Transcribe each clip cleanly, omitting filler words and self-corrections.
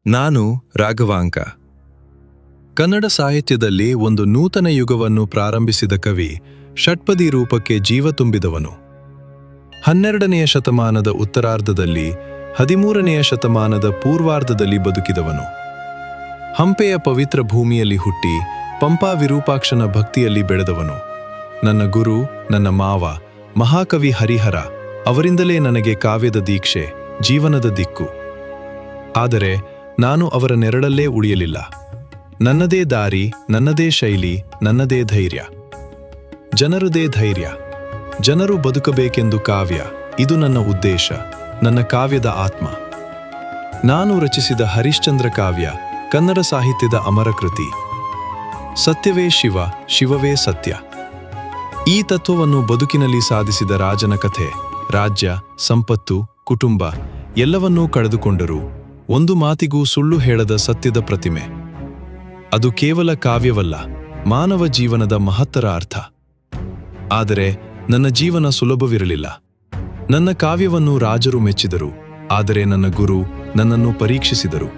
ನಾನು ರಾಘವಾಂಕ. ಕನ್ನಡ ಸಾಹಿತ್ಯದಲ್ಲಿ ಒಂದು ನೂತನ ಯುಗವನ್ನು ಪ್ರಾರಂಭಿಸಿದ ಕವಿ, ಷಟ್ಪದಿ ರೂಪಕ್ಕೆ ಜೀವ ತುಂಬಿದವನು. 12ನೆಯ ಶತಮಾನದ ಉತ್ತರಾರ್ಧದಲ್ಲಿ 13ನೆಯ ಶತಮಾನದ ಪೂರ್ವಾರ್ಧದಲ್ಲಿ ಬದುಕಿದವನು. ಹಂಪೆಯ ಪವಿತ್ರ ಭೂಮಿಯಲ್ಲಿ ಹುಟ್ಟಿ ಪಂಪಾ ವಿರೂಪಾಕ್ಷನ ಭಕ್ತಿಯಲ್ಲಿ ಬೆಳೆದವನು. ನನ್ನ ಗುರು, ನನ್ನ ಮಾವ, ಮಹಾಕವಿ ಹರಿಹರ ಅವರಿಂದಲೇ ನನಗೆ ಕಾವ್ಯದ ದೀಕ್ಷೆ, ಜೀವನದ ದಿಕ್ಕು. ಆದರೆ ನಾನು ಅವರ ನೆರಳಲ್ಲೇ ಉಳಿಯಲಿಲ್ಲ. ನನ್ನದೇ ದಾರಿ, ನನ್ನದೇ ಶೈಲಿ, ನನ್ನದೇ ಧೈರ್ಯ. ಜನರದೇ ಧೈರ್ಯ. ಜನರು ಬದುಕಬೇಕೆಂದು ಕಾವ್ಯ, ಇದು ನನ್ನ ಉದ್ದೇಶ, ನನ್ನ ಕಾವ್ಯದ ಆತ್ಮ. ನಾನು ರಚಿಸಿದ ಹರಿಶ್ಚಂದ್ರ ಕಾವ್ಯ ಕನ್ನಡ ಸಾಹಿತ್ಯದ ಅಮರ ಕೃತಿ. ಸತ್ಯವೇ ಶಿವ, ಶಿವವೇ ಸತ್ಯ. ಈ ತತ್ವವನ್ನು ಬದುಕಿನಲ್ಲಿ ಸಾಧಿಸಿದ ರಾಜನ ಕಥೆ. ರಾಜ್ಯ, ಸಂಪತ್ತು, ಕುಟುಂಬ ಎಲ್ಲವನ್ನೂ ಕಳೆದುಕೊಂಡರೂ ಒಂದು ಮಾತಿಗೂ ಸುಳ್ಳು ಹೇಳದ ಸತ್ಯದ ಪ್ರತಿಮೆ. ಅದು ಕೇವಲ ಕಾವ್ಯವಲ್ಲ, ಮಾನವ ಜೀವನದ ಮಹತ್ತರ ಅರ್ಥ. ಆದರೆ ನನ್ನ ಜೀವನ ಸುಲಭವಿರಲಿಲ್ಲ. ನನ್ನ ಕಾವ್ಯವನ್ನು ರಾಜರು ಮೆಚ್ಚಿದರು, ಆದರೆ ನನ್ನ ಗುರು ನನ್ನನ್ನು ಪರೀಕ್ಷಿಸಿದರು.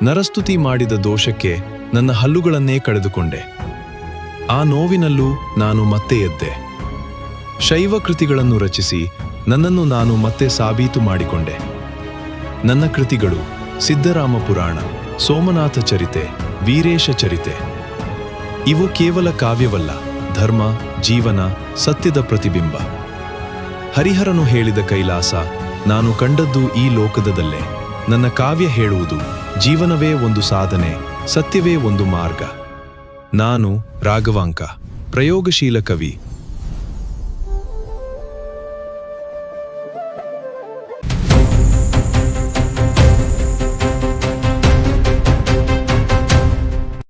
ನರಸ್ತುತಿ ಮಾಡಿದ ದೋಷಕ್ಕೆ ನನ್ನ ಹಲ್ಲುಗಳನ್ನೇ ಕಳೆದುಕೊಂಡೆ. ಆ ನೋವಿನಲ್ಲೂ ನಾನು ಮತ್ತೆ ಎದ್ದೆ. ಶೈವ ಕೃತಿಗಳನ್ನು ರಚಿಸಿ ನನ್ನನ್ನು ನಾನು ಮತ್ತೆ ಸಾಬೀತು ಮಾಡಿಕೊಂಡೆ. ನನ್ನ ಕೃತಿಗಳು ಸಿದ್ಧರಾಮ ಪುರಾಣ, ಸೋಮನಾಥ ಚರಿತೆ, ವೀರೇಶ ಚರಿತೆ. ಇವು ಕೇವಲ ಕಾವ್ಯವಲ್ಲ, ಧರ್ಮ, ಜೀವನ, ಸತ್ಯದ ಪ್ರತಿಬಿಂಬ. ಹರಿಹರನು ಹೇಳಿದ ಕೈಲಾಸ ನಾನು ಕಂಡದ್ದು ಈ ಲೋಕದಲ್ಲೇ. ನನ್ನ ಕಾವ್ಯ ಹೇಳುವುದು ಜೀವನವೇ ಒಂದು ಸಾಧನೆ, ಸತ್ಯವೇ ಒಂದು ಮಾರ್ಗ. ನಾನು ರಾಘವಾಂಕ, ಪ್ರಯೋಗಶೀಲ ಕವಿ.